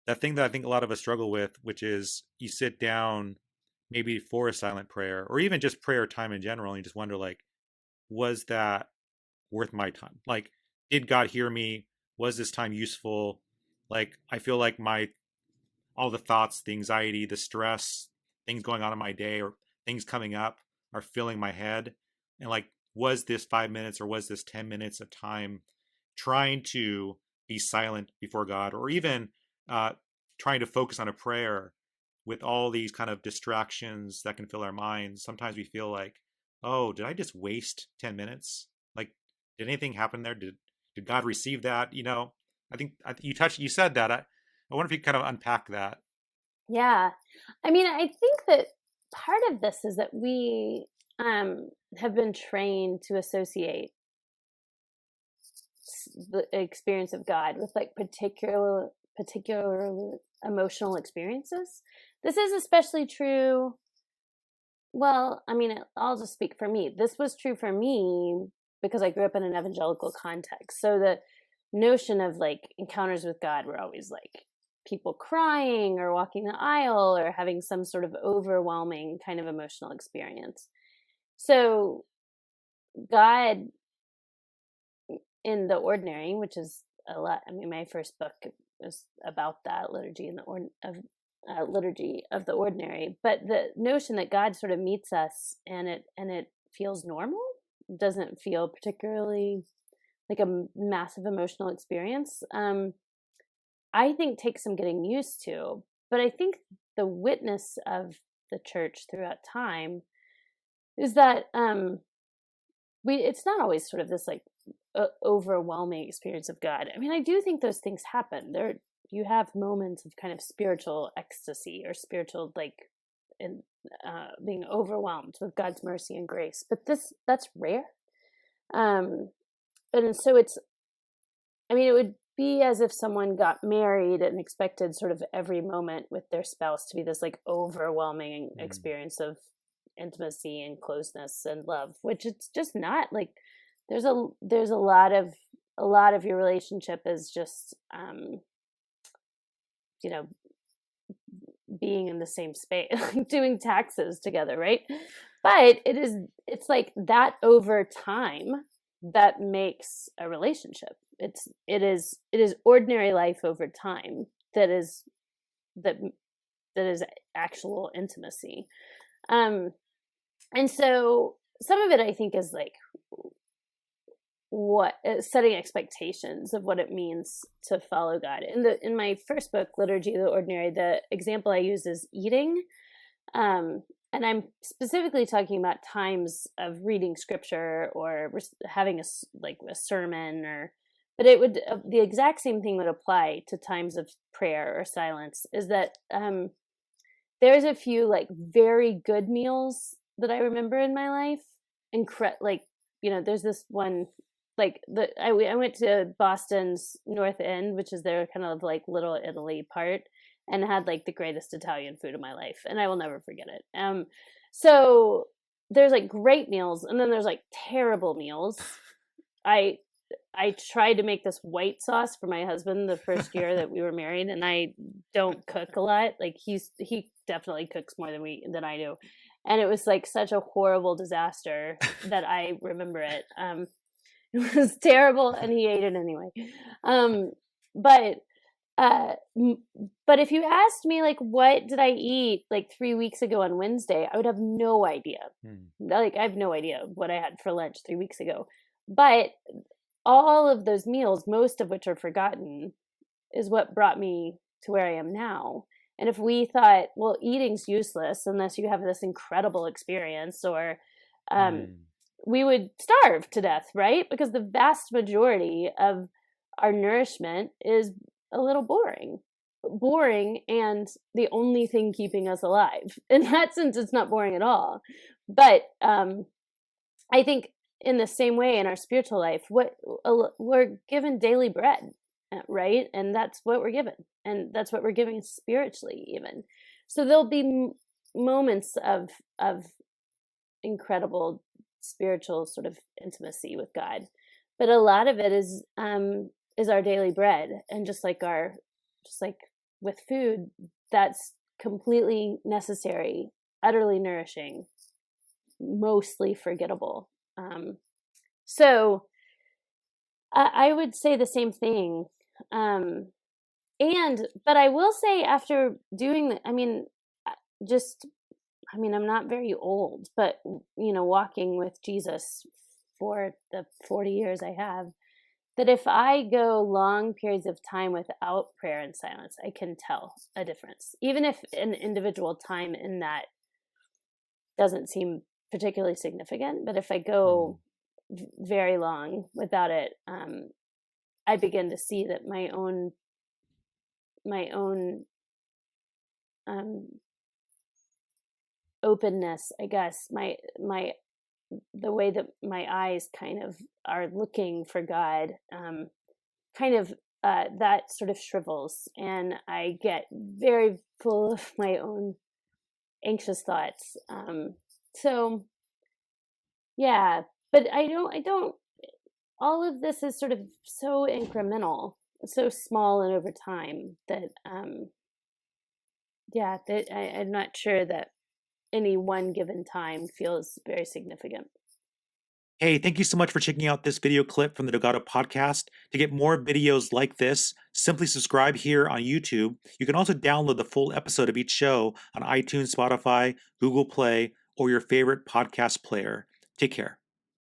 that thing that I think a lot of us struggle with, which is you sit down maybe for a silent prayer or even just prayer time in general, and you just wonder like, was that worth my time? Like, did God hear me? Was this time useful? Like, I feel like my all the thoughts, the anxiety, the stress, things going on in my day or things coming up are filling my head. And like, was this 5 minutes or was this 10 minutes of time trying to be silent before God or even uh, trying to focus on a prayer with all these kind of distractions that can fill our minds? Sometimes we feel like, oh, did I just waste 10 minutes? Like, did anything happen there? Did God receive that? You said that. I wonder if you kind of unpack that. Yeah. I mean, I think that part of this is that we have been trained to associate the experience of God with like particular emotional experiences. This is especially true. Well, I mean, I'll just speak for me. This was true for me because I grew up in an evangelical context. So the notion of like encounters with God were always like people crying or walking the aisle or having some sort of overwhelming kind of emotional experience. So God in the ordinary, which is a lot. I mean, my first book is about that liturgy in the liturgy of the ordinary. But the notion that God sort of meets us and it feels normal, doesn't feel particularly like a massive emotional experience. I think takes some getting used to. But I think the witness of the church throughout time is that it's not always sort of this like overwhelming experience of God. I mean, I do think those things happen. You have moments of kind of spiritual ecstasy or spiritual like in being overwhelmed with God's mercy and grace, but that's rare. And so it would be as if someone got married and expected sort of every moment with their spouse to be this like overwhelming experience of intimacy and closeness and love, which it's just not. Like there's a lot of your relationship is just being in the same space, doing taxes together, right? But it's like that over time that makes a relationship. It is ordinary life over time that is actual intimacy. And so some of it I think is like what setting expectations of what it means to follow God. In my first book, Liturgy of the Ordinary, the example I use is eating. And I'm specifically talking about times of reading scripture or having a sermon but it would, the exact same thing would apply to times of prayer or silence, is that there's a few like very good meals that I remember in my life. There's this one, like I went to Boston's North End, which is their kind of like Little Italy part, and had like the greatest Italian food of my life, and I will never forget it. So there's like great meals, and then there's like terrible meals. I tried to make this white sauce for my husband the first year that we were married, and I don't cook a lot. Like he definitely cooks more than I do, and it was like such a horrible disaster that I remember it. It was terrible, and he ate it anyway. But if you asked me like what did I eat like 3 weeks ago on Wednesday, I would have no idea. Like I have no idea what I had for lunch 3 weeks ago. But all of those meals, most of which are forgotten, is what brought me to where I am now. And if we thought, well, eating's useless unless you have this incredible experience, or we would starve to death, right? Because the vast majority of our nourishment is a little boring, and the only thing keeping us alive. In that sense, it's not boring at all. But I think in the same way in our spiritual life, we're given daily bread, right? And that's what we're given, and that's what we're giving spiritually even. So there'll be moments of incredible spiritual sort of intimacy with God, but a lot of it is our daily bread, and just like with food, that's completely necessary, utterly nourishing, mostly forgettable. So I would say the same thing. But I will say, after doing that, I'm not very old, but walking with Jesus for the 40 years I have, that if I go long periods of time without prayer and silence, I can tell a difference. Even if an individual time in that doesn't seem particularly significant, but if I go very long without it, I begin to see that my own openness, I guess, the way that my eyes kind of are looking for God, that sort of shrivels, and I get very full of my own anxious thoughts. So yeah, but I don't, all of this is sort of so incremental, so small and over time that, I'm not sure that any one given time feels very significant. Hey, thank you so much for checking out this video clip from the Dogado podcast. To get more videos like this, simply subscribe here on YouTube. You can also download the full episode of each show on iTunes, Spotify, Google Play, or your favorite podcast player. Take care.